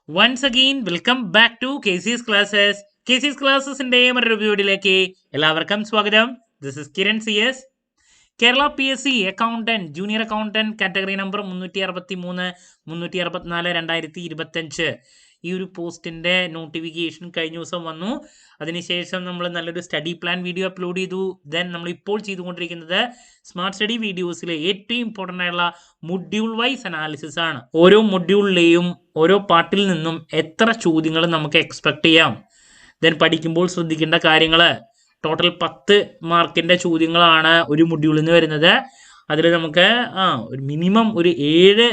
Once again, welcome back to KC's Classes. KC's Classesന്റെ മറ്റൊരു വീഡിയോയിലേക്ക് എല്ലാവർക്കും സ്വാഗതം. This is Kiran CS. Kerala PSC accountant junior accountant category number 363 364 2025 ഈ ഒരു പോസ്റ്റിന്റെ നോട്ടിഫിക്കേഷൻ കഴിഞ്ഞ ദിവസം വന്നു. അതിനുശേഷം നമ്മൾ നല്ലൊരു സ്റ്റഡി പ്ലാൻ വീഡിയോ അപ്ലോഡ് ചെയ്തു. ദെൻ നമ്മൾ ഇപ്പോൾ ചെയ്തുകൊണ്ടിരിക്കുന്നത് സ്മാർട്ട് സ്റ്റഡി വീഡിയോസിലെ ഏറ്റവും ഇമ്പോർട്ടൻ്റ് ആയിട്ടുള്ള മൊഡ്യൂൾ വൈസ് അനാലിസിസ് ആണ്. ഓരോ മൊഡ്യൂളിലെയും ഓരോ പാർട്ടിൽ നിന്നും എത്ര ചോദ്യങ്ങൾ നമുക്ക് എക്സ്പെക്ട് ചെയ്യാം, ദെൻ പഠിക്കുമ്പോൾ ശ്രദ്ധിക്കേണ്ട കാര്യങ്ങൾ. ടോട്ടൽ 10 മാർക്കിന്റെ ചോദ്യങ്ങളാണ് ഒരു മൊഡ്യൂളിൽ നിന്ന് വരുന്നത്. അതിൽ നമുക്ക് ഒരു മിനിമം ഒരു 7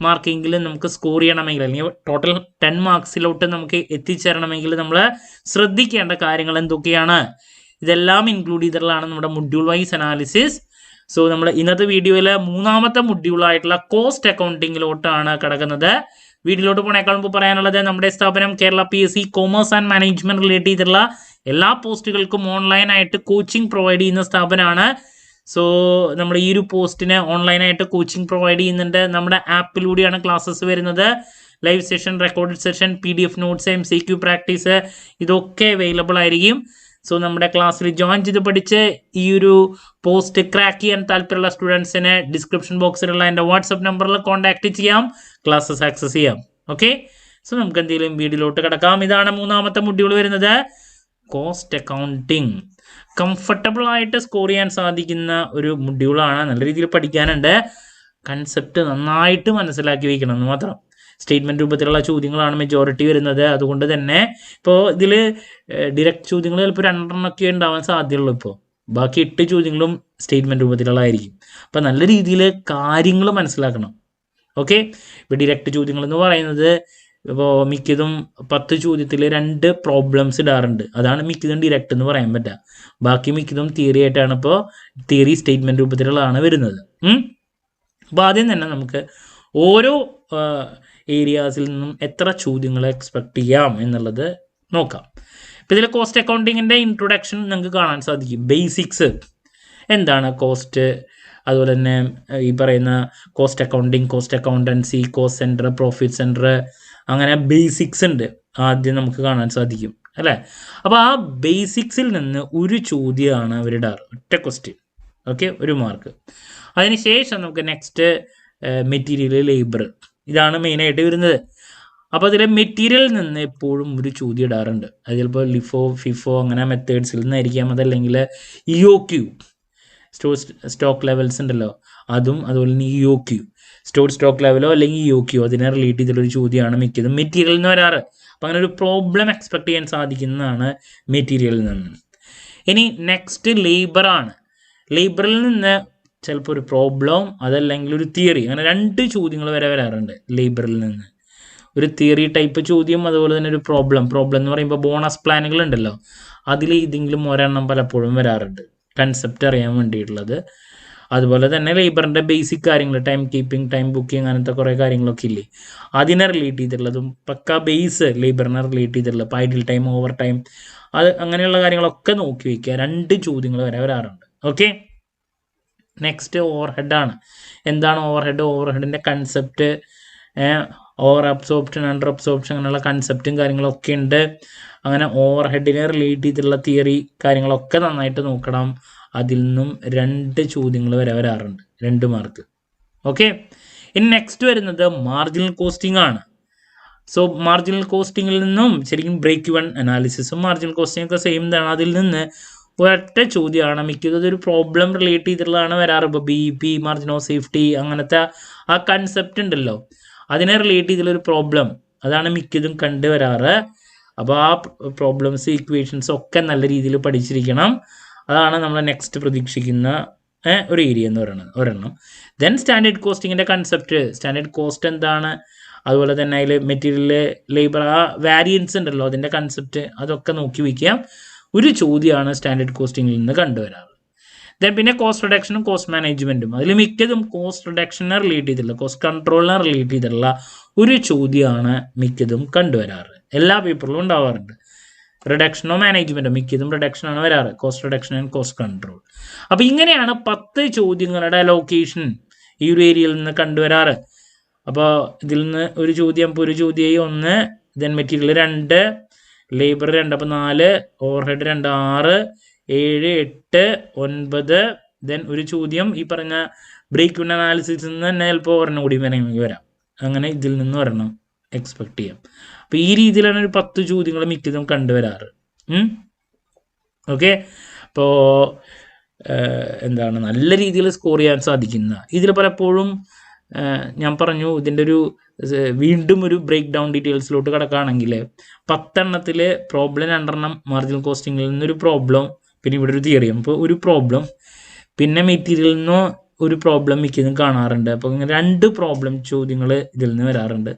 മാർക്കെങ്കിലും നമുക്ക് സ്കോർ ചെയ്യണമെങ്കിൽ, അല്ലെങ്കിൽ ടോട്ടൽ 10 മാർക്സിലോട്ട് നമുക്ക് എത്തിച്ചേരണമെങ്കിൽ നമ്മൾ ശ്രദ്ധിക്കേണ്ട കാര്യങ്ങൾ എന്തൊക്കെയാണ്, ഇതെല്ലാം ഇൻക്ലൂഡ് ചെയ്തിട്ടുള്ളതാണ് നമ്മുടെ മൊഡ്യൂൾ വൈസ് അനാലിസിസ്. സോ നമ്മൾ ഇന്നത്തെ വീഡിയോയിൽ 3ാമത്തെ മൊഡ്യൂളായിട്ടുള്ള കോസ്റ്റ് അക്കൗണ്ടിങ്ങിലോട്ടാണ് കിടക്കുന്നത്. വീഡിയോയിലോട്ട് പോണേക്കാൾ മുമ്പ് പറയാനുള്ളത്, നമ്മുടെ സ്ഥാപനം Kerala PSC commerce and management relate ചെയ്തിട്ടുള്ള എല്ലാ പോസ്റ്റുകൾക്കും ഓൺലൈനായിട്ട് കോച്ചിങ് പ്രൊവൈഡ് ചെയ്യുന്ന സ്ഥാപനമാണ്. സോ നമ്മൾ ഈ ഒരു പോസ്റ്റിന് ഓൺലൈനായിട്ട് കോച്ചിങ് പ്രൊവൈഡ് ചെയ്യുന്നുണ്ട്. നമ്മുടെ ആപ്പിലൂടെയാണ് ക്ലാസ്സസ് വരുന്നത്. Live session, recorded session, PDF notes, MCQ practice ഇതൊക്കെ അവൈലബിൾ ആയിരിക്കും. സോ നമ്മുടെ ക്ലാസ്സിൽ ജോയിൻ ചെയ്ത് പഠിച്ച് ഈ ഒരു പോസ്റ്റ് ക്രാക്ക് ചെയ്യാൻ താല്പര്യമുള്ള സ്റ്റുഡൻസിന് ഡിസ്ക്രിപ്ഷൻ ബോക്സിലുള്ള എൻ്റെ വാട്സപ്പ് നമ്പറിൽ കോൺടാക്ട് ചെയ്യാം, ക്ലാസ്സസ് ആക്സസ് ചെയ്യാം. ഓക്കെ, സോ നമുക്ക് എന്തെങ്കിലും വീഡിയോയിലോട്ട് കിടക്കാം. ഇതാണ് 3ാമത്തെ മൊഡ്യൂൾ വരുന്നത്, കോസ്റ്റ് അക്കൗണ്ടിങ്. കംഫർട്ടബിൾ ആയിട്ട് സ്കോർ ചെയ്യാൻ സാധിക്കുന്ന ഒരു മൊഡ്യൂളാണ്. നല്ല രീതിയിൽ പഠിക്കാനുണ്ട്. കൺസെപ്റ്റ് നന്നായിട്ട് മനസ്സിലാക്കി വയ്ക്കണം എന്ന് മാത്രം. സ്റ്റേറ്റ്മെന്റ് രൂപത്തിലുള്ള ചോദ്യങ്ങളാണ് മെജോറിറ്റി വരുന്നത്. അതുകൊണ്ട് തന്നെ ഇപ്പോൾ ഇതിൽ ഡിറക്റ്റ് ചോദ്യങ്ങൾ ചിലപ്പോൾ 2 ഉണ്ടാവാൻ സാധ്യതയുള്ളൂ. ഇപ്പോൾ ബാക്കി 8 ചോദ്യങ്ങളും സ്റ്റേറ്റ്മെന്റ് രൂപത്തിലുള്ളതായിരിക്കും. അപ്പം നല്ല രീതിയിൽ കാര്യങ്ങൾ മനസ്സിലാക്കണം. ഓക്കെ, ഇപ്പോൾ ഡിറക്റ്റ് ചോദ്യങ്ങൾ എന്ന് പറയുന്നത് ഇപ്പോൾ മിക്കതും 10 ചോദ്യത്തിൽ 2 പ്രോബ്ലംസ് ഇടാറുണ്ട്. അതാണ് മിക്കതും ഡിറക്റ്റ് എന്ന് പറയാൻ പറ്റുക. ബാക്കി മിക്കതും തിയറി ആയിട്ടാണ്, ഇപ്പോൾ തിയറി സ്റ്റേറ്റ്മെന്റ് രൂപത്തിലുള്ളതാണ് വരുന്നത്. അപ്പോൾ ആദ്യം തന്നെ നമുക്ക് ഓരോ ഏരിയാസിൽ നിന്നും എത്ര ചോദ്യങ്ങൾ എക്സ്പെക്ട് ചെയ്യാം എന്നുള്ളത് നോക്കാം. ഇപ്പം ഇതിൽ കോസ്റ്റ് അക്കൗണ്ടിങ്ങിൻ്റെ ഇൻട്രൊഡക്ഷൻ നിങ്ങൾക്ക് കാണാൻ സാധിക്കും. ബേസിക്സ് എന്താണ് കോസ്റ്റ്, അതുപോലെ തന്നെ ഈ പറയുന്ന cost accounting, cost accountancy, cost centre, profit centre, അങ്ങനെ ബേസിക്സ് ഉണ്ട് ആദ്യം നമുക്ക് കാണാൻ സാധിക്കും അല്ലേ. അപ്പോൾ ആ ബേസിക്സിൽ നിന്ന് ഒരു ചോദ്യമാണ് അവരിടാറ്, ഒറ്റ ക്വസ്റ്റ്യൻ. Okay, 1 mark. അതിനുശേഷം നമുക്ക് നെക്സ്റ്റ് മെറ്റീരിയൽ, ലേബർ, ഇതാണ് മെയിനായിട്ട് വരുന്നത്. അപ്പോൾ അതിൽ മെറ്റീരിയലിൽ നിന്ന് എപ്പോഴും ഒരു ചോദ്യം ഇടാറുണ്ട്. അത് ചിലപ്പോൾ ലിഫോ, ഫിഫോ അങ്ങനെ മെത്തേഡ്സിൽ നിന്നായിരിക്കാം. അതല്ലെങ്കിൽ EOQ, സ്റ്റോക്ക് ലെവൽസ് ഉണ്ടല്ലോ, അതും അതുപോലെ തന്നെ EOQ, സ്റ്റോക്ക് ലെവലോ അല്ലെങ്കിൽ EOQ, അതിനെ റിലേറ്റ് ചെയ്തിട്ടുള്ളൊരു ചോദ്യമാണ് മിക്കതും മെറ്റീരിയലിൽ നിന്ന് വരാറ്. അപ്പം അങ്ങനെ ഒരു പ്രോബ്ലം എക്സ്പെക്ട് ചെയ്യാൻ സാധിക്കുന്നതാണ് മെറ്റീരിയലിൽ നിന്ന്. ഇനി നെക്സ്റ്റ് ലേബറാണ്. ലേബറിൽ നിന്ന് ചിലപ്പോൾ ഒരു പ്രോബ്ലം, അതല്ലെങ്കിൽ ഒരു തിയറി, അങ്ങനെ 2 ചോദ്യങ്ങൾ വരെ വരാറുണ്ട് ലേബറിൽ നിന്ന്. ഒരു തിയറി ടൈപ്പ് ചോദ്യം, അതുപോലെ തന്നെ ഒരു പ്രോബ്ലം എന്ന് പറയുമ്പോൾ ബോണസ് പ്ലാനുകൾ ഉണ്ടല്ലോ, അതിൽ ഏതെങ്കിലും ഒരെണ്ണം പലപ്പോഴും വരാറുണ്ട്, കൺസെപ്റ്റ് അറിയാൻ വേണ്ടിയിട്ടുള്ളത്. അതുപോലെ തന്നെ ലേബറിൻ്റെ ബേസിക് കാര്യങ്ങൾ, ടൈം കീപ്പിംഗ്, ടൈം ബുക്കിംഗ്, അങ്ങനത്തെ കുറേ കാര്യങ്ങളൊക്കെ ഇല്ലേ, അതിനെ റിലേറ്റ് ചെയ്തിട്ടുള്ളതും പക്ക ബേസ് ലേബറിനെ റിലേറ്റ് ചെയ്തിട്ടുള്ളത്, ഐഡിൽ ടൈം, ഓവർ ടൈം, അത് അങ്ങനെയുള്ള കാര്യങ്ങളൊക്കെ നോക്കി വയ്ക്കുക. 2 ചോദ്യങ്ങൾ വരെ വരാറുണ്ട്. ഓക്കെ, നെക്സ്റ്റ് ഓവർഹെഡാണ്. എന്താണ് ഓവർഹെഡ്? ഓവർഹെഡിൻ്റെ concept, over absorption, under absorption, അങ്ങനെയുള്ള കൺസെപ്റ്റും കാര്യങ്ങളൊക്കെ ഉണ്ട്. അങ്ങനെ ഓവർഹെഡിനെ റിലേറ്റ് ചെയ്തിട്ടുള്ള തിയറി കാര്യങ്ങളൊക്കെ നന്നായിട്ട് നോക്കണം. അതിൽ നിന്നും 2 ചോദ്യങ്ങൾ വരെ വരാറുണ്ട്, 2 മാർക്ക്. ഓക്കെ, ഇനി നെക്സ്റ്റ് വരുന്നത് മാർജിനൽ കോസ്റ്റിംഗ് ആണ്. സോ മാർജിനൽ കോസ്റ്റിങ്ങിൽ നിന്നും ശരിക്കും ബ്രേക്ക് ഇവൺ അനാലിസിസും മാർജിനൽ കോസ്റ്റിംഗ് ഒക്കെ സെയിം ആണ്. അതിൽ നിന്ന് ഒരൊറ്റ ചോദ്യമാണ് മിക്കതും ഒരു പ്രോബ്ലം റിലേറ്റ് ചെയ്തിട്ടുള്ളതാണ് വരാറ്. ഇപ്പോൾ BEP, മാർജിൻ ഓഫ് സേഫ്റ്റി, അങ്ങനത്തെ ആ കൺസെപ്റ്റ് ഉണ്ടല്ലോ, അതിനെ റിലേറ്റ് ചെയ്തിട്ടുള്ളൊരു പ്രോബ്ലം, അതാണ് മിക്കതും കണ്ടുവരാറ്. അപ്പോൾ ആ പ്രോബ്ലംസ്, ഇക്വേഷൻസ് ഒക്കെ നല്ല രീതിയിൽ പഠിച്ചിരിക്കണം. അതാണ് നമ്മൾ നെക്സ്റ്റ് പ്രതീക്ഷിക്കുന്ന ഒരു ഏരിയ എന്ന് പറയുന്നത്, ഒരെണ്ണം. ദെൻ സ്റ്റാൻഡേർഡ് കോസ്റ്റിങ്ങിൻ്റെ കൺസെപ്റ്റ്, സ്റ്റാൻഡേർഡ് കോസ്റ്റ് എന്താണ്, അതുപോലെ തന്നെ അതിൽ മെറ്റീരിയൽ, ലേബർ, ആ വാരിയൻസ് ഉണ്ടല്ലോ, അതിൻ്റെ കൺസെപ്റ്റ്, അതൊക്കെ നോക്കി വയ്ക്കാം. ഒരു ചോദ്യമാണ് സ്റ്റാൻഡേർഡ് കോസ്റ്റിങ്ങിൽ നിന്ന് കണ്ടുവരാറ്. ദെൻ പിന്നെ കോസ്റ്റ് റിഡക്ഷനും കോസ്റ്റ് മാനേജ്മെൻറ്റും, അതിൽ മിക്കതും കോസ്റ്റ് റിഡക്ഷനെ റിലേറ്റ് ചെയ്തിട്ടുള്ള, കോസ്റ്റ് കൺട്രോളിനെ റിലേറ്റ് ചെയ്തിട്ടുള്ള ഒരു ചോദ്യമാണ് മിക്കതും കണ്ടുവരാറ്. എല്ലാ പേപ്പറിലും ഉണ്ടാവാറുണ്ട്. റിഡക്ഷനോ മാനേജ്മെൻറ്റോ, മിക്കതും റിഡക്ഷനാണ് വരാറ്, cost reduction and cost control. അപ്പോൾ ഇങ്ങനെയാണ് 10 ചോദ്യങ്ങളുടെ ലൊക്കേഷൻ ഈ ഒരു ഏരിയയിൽ നിന്ന് കണ്ടുവരാറ്. അപ്പോൾ ഇതിൽ നിന്ന് ഒരു ചോദ്യം, ഇപ്പോൾ ഒരു ചോദ്യമായി 1, ദെൻ മെറ്റീരിയൽ 2, ലേബർ 2, അപ്പോൾ 4, ഓവർഹെഡ് 2, 6, 7, 8, 9, ദെൻ ഒരു ചോദ്യം ഈ പറഞ്ഞ ബ്രേക്ക് ഇൻ അനാലിസിസിൽ നിന്ന് തന്നെ ചിലപ്പോൾ ഒരെണ്ണം കൂടി വേണമെങ്കിൽ വരാം. അങ്ങനെ ഇതിൽ നിന്ന് ഒരെണ്ണം എക്സ്പെക്ട് ചെയ്യാം. അപ്പോൾ ഈ രീതിയിലാണ് ഒരു 10 ചോദ്യങ്ങൾ മിക്കതും കണ്ടുവരാറ്. ഓക്കെ, അപ്പോൾ എന്താണ് നല്ല രീതിയിൽ സ്കോർ ചെയ്യാൻ സാധിക്കുന്ന ഇതിൽ പലപ്പോഴും ഞാൻ പറഞ്ഞു ഇതിൻ്റെ ഒരു വീണ്ടും ഒരു ബ്രേക്ക് ഡൗൺ ഡീറ്റെയിൽസിലോട്ട് കിടക്കുകയാണെങ്കിൽ 10 എണ്ണത്തിൽ പ്രോബ്ലം 2 എണ്ണം മാർജിനൽ കോസ്റ്റിങ്ങിൽ നിന്നൊരു പ്രോബ്ലം, പിന്നെ ഇവിടെ ഒരു തിയറിയും, അപ്പോൾ ഒരു പ്രോബ്ലം, പിന്നെ മെറ്റീരിയലിൽ നിന്നോ ഒരു പ്രോബ്ലം മിക്കതും കാണാറുണ്ട്. അപ്പോൾ ഇങ്ങനെ 2 പ്രോബ്ലം ചോദ്യങ്ങൾ ഇതിൽ നിന്ന് വരാറുണ്ട്.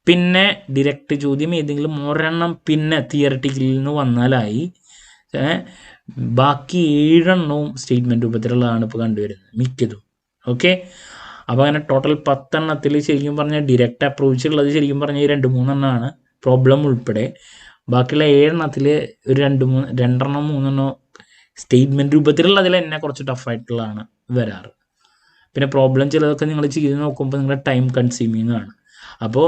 പിന്നെ ഡിറക്റ്റ് ചോദ്യം ഏതെങ്കിലും ഒരെണ്ണം പിന്നെ തിയററ്റിക്കലിൽ നിന്ന് വന്നാലായി. ബാക്കി 7 എണ്ണവും സ്റ്റേറ്റ്മെൻറ്റ് രൂപത്തിലുള്ളതാണ് ഇപ്പോൾ കണ്ടുവരുന്നത് മിക്കതും. ഓക്കെ, അപ്പോൾ അങ്ങനെ ടോട്ടൽ 10 എണ്ണത്തിൽ ശരിക്കും പറഞ്ഞാൽ ഡിറക്റ്റ് അപ്രോച്ച് ഉള്ളത് ശരിക്കും പറഞ്ഞാൽ 2-3 എണ്ണമാണ് പ്രോബ്ലം ഉൾപ്പെടെ. ബാക്കിയുള്ള 7 എണ്ണത്തിൽ ഒരു 2 എണ്ണം 3 എണ്ണോ സ്റ്റേറ്റ്മെൻറ്റ് രൂപത്തിലുള്ളതിൽ തന്നെ കുറച്ച് ടഫായിട്ടുള്ളതാണ് വരാറ്. പിന്നെ പ്രോബ്ലം ചിലതൊക്കെ നിങ്ങൾ ചെയ്ത് നോക്കുമ്പോൾ നിങ്ങളുടെ ടൈം കൺസ്യൂമിങ് ആണ്. അപ്പോൾ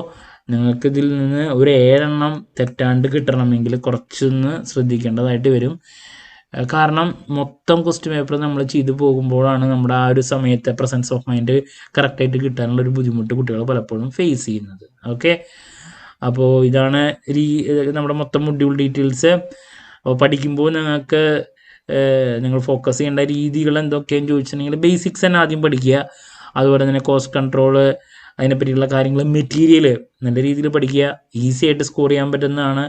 നിങ്ങൾക്ക് ഇതിൽ നിന്ന് ഒരു 7 എണ്ണം തെറ്റാണ്ട് കിട്ടണമെങ്കിൽ കുറച്ചൊന്ന് ശ്രദ്ധിക്കേണ്ടതായിട്ട് വരും. കാരണം മൊത്തം ക്വസ്റ്റ്യൻ പേപ്പർ നമ്മൾ ചെയ്തു പോകുമ്പോഴാണ് നമ്മുടെ ആ ഒരു സമയത്തെ പ്രസൻസ് ഓഫ് മൈൻഡ് കറക്റ്റായിട്ട് കിട്ടാനുള്ള ഒരു ബുദ്ധിമുട്ട് കുട്ടികൾ പലപ്പോഴും ഫേസ് ചെയ്യുന്നത്. ഓക്കെ, അപ്പോൾ ഇതാണ് നമ്മുടെ മൊത്തം മൊഡ്യൂൾ ഡീറ്റെയിൽസ്. അപ്പോൾ പഠിക്കുമ്പോൾ നിങ്ങൾക്ക് നിങ്ങൾ ഫോക്കസ് ചെയ്യേണ്ട രീതികൾ എന്തൊക്കെയാണെന്ന് ചോദിച്ചിട്ടുണ്ടെങ്കിൽ ബേസിക്സ് തന്നെ ആദ്യം പഠിക്കുക. അതുപോലെ തന്നെ കോസ്റ്റ് കൺട്രോള്, അതിനെപ്പറ്റിയുള്ള കാര്യങ്ങൾ, മെറ്റീരിയൽ നല്ല രീതിയിൽ പഠിക്കുക. ഈസി ആയിട്ട് സ്കോർ ചെയ്യാൻ പറ്റുന്നതാണ്.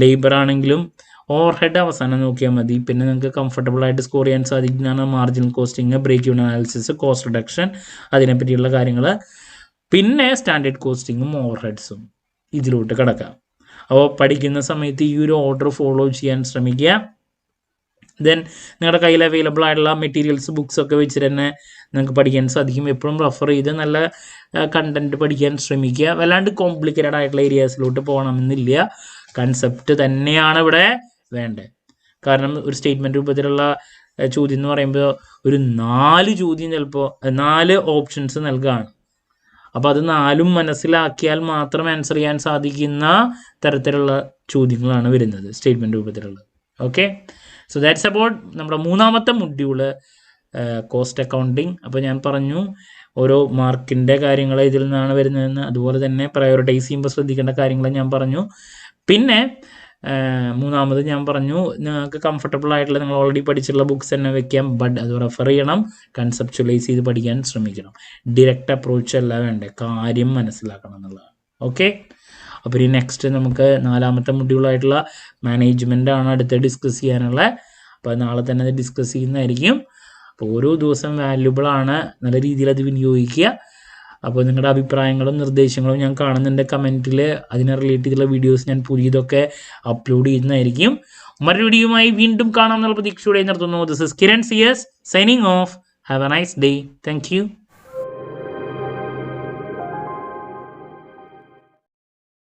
ലേബർ ആണെങ്കിലും ഓവർഹെഡ് അവസാനം നോക്കിയാൽ മതി. പിന്നെ നിങ്ങൾക്ക് കംഫർട്ടബിൾ ആയിട്ട് സ്കോർ ചെയ്യാൻ സാധിക്കുന്നതാണ് marginal costing, break even analysis, cost reduction, അതിനെപ്പറ്റിയുള്ള കാര്യങ്ങൾ. പിന്നെ സ്റ്റാൻഡേർഡ് കോസ്റ്റിങ്ങും ഓവർഹെഡ്സും ഇതിലോട്ട് കിടക്കാം. അപ്പോൾ പഠിക്കുന്ന സമയത്ത് ഈ ഒരു ഓർഡർ ഫോളോ ചെയ്യാൻ ശ്രമിക്കുക. ദെൻ നിങ്ങളുടെ കയ്യിൽ അവൈലബിൾ ആയിട്ടുള്ള മെറ്റീരിയൽസ്, ബുക്സ് ഒക്കെ വെച്ചിട്ട് തന്നെ നിങ്ങൾക്ക് പഠിക്കാൻ സാധിക്കും. എപ്പോഴും റെഫർ ചെയ്ത് നല്ല കണ്ടന്റ് പഠിക്കാൻ ശ്രമിക്കുക. വല്ലാണ്ട് കോംപ്ലിക്കേറ്റഡ് ആയിട്ടുള്ള ഏരിയാസിലോട്ട് പോകണമെന്നില്ല. കൺസെപ്റ്റ് തന്നെയാണ് ഇവിടെ വേണ്ടത്. കാരണം ഒരു സ്റ്റേറ്റ്മെൻറ്റ് രൂപത്തിലുള്ള ചോദ്യം എന്ന് പറയുമ്പോൾ ഒരു 4 ചോദ്യം ചിലപ്പോൾ 4 ഓപ്ഷൻസ് നൽകുകയാണ്. അപ്പോൾ അത് 4ഉം മനസ്സിലാക്കിയാൽ മാത്രം ആൻസർ ചെയ്യാൻ സാധിക്കുന്ന തരത്തിലുള്ള ചോദ്യങ്ങളാണ് വരുന്നത് സ്റ്റേറ്റ്മെൻറ്റ് രൂപത്തിലുള്ളത്. ഓക്കെ, സോ ദാറ്റ്സ് അബൌട്ട് നമ്മുടെ 3ാമത്തെ മൊഡ്യൂള് കോസ്റ്റ് അക്കൗണ്ടിങ്. അപ്പോൾ ഞാൻ പറഞ്ഞു ഓരോ മാർക്കിൻ്റെ കാര്യങ്ങൾ ഇതിൽ നിന്നാണ് വരുന്നതെന്ന്, അതുപോലെ തന്നെ പ്രയോറിറ്റൈസ് ചെയ്യുമ്പോൾ ശ്രദ്ധിക്കേണ്ട കാര്യങ്ങൾ ഞാൻ പറഞ്ഞു. പിന്നെ 3ാമത് ഞാൻ പറഞ്ഞു നിങ്ങൾക്ക് കംഫർട്ടബിൾ ആയിട്ടുള്ള നിങ്ങൾ ഓൾറെഡി പഠിച്ചിട്ടുള്ള ബുക്സ് തന്നെ വെക്കാം, ബട്ട് അത് റെഫർ ചെയ്യണം, കൺസെപ്ച്വലൈസ് ചെയ്ത് പഠിക്കാൻ ശ്രമിക്കണം. ഡിറക്റ്റ് അപ്രോച്ച് അല്ല വേണ്ടേ, കാര്യം മനസ്സിലാക്കണം എന്നുള്ളതാണ്. ഓക്കെ, അപ്പോൾ ഈ നെക്സ്റ്റ് നമുക്ക് 4ാമത്തെ മൊഡ്യൂളായിട്ടുള്ള മാനേജ്മെൻ്റ് ആണ് അടുത്ത് ഡിസ്കസ് ചെയ്യാനുള്ള. അപ്പോൾ നാളെ തന്നെ അത് ഡിസ്കസ് ചെയ്യുന്നതായിരിക്കും. അപ്പോൾ ഓരോ ദിവസം വാല്യുബിൾ ആണ്, നല്ല രീതിയിൽ അത് വിനിയോഗിക്കുക. അപ്പോൾ നിങ്ങളുടെ അഭിപ്രായങ്ങളും നിർദ്ദേശങ്ങളും ഞാൻ കാണുന്നുണ്ട് കമൻറ്റിൽ. അതിനെ റിലേറ്റ് ചെയ്തുള്ള വീഡിയോസ് ഞാൻ പുതിയതൊക്കെ അപ്ലോഡ് ചെയ്യുന്നതായിരിക്കും. മറ്റൊരു വീഡിയോയുമായി വീണ്ടും കാണാമെന്നുള്ള പ്രതീക്ഷയോടെ നിർത്തുന്നു. This is Kiran CS signing off. Have a nice day. Thank U.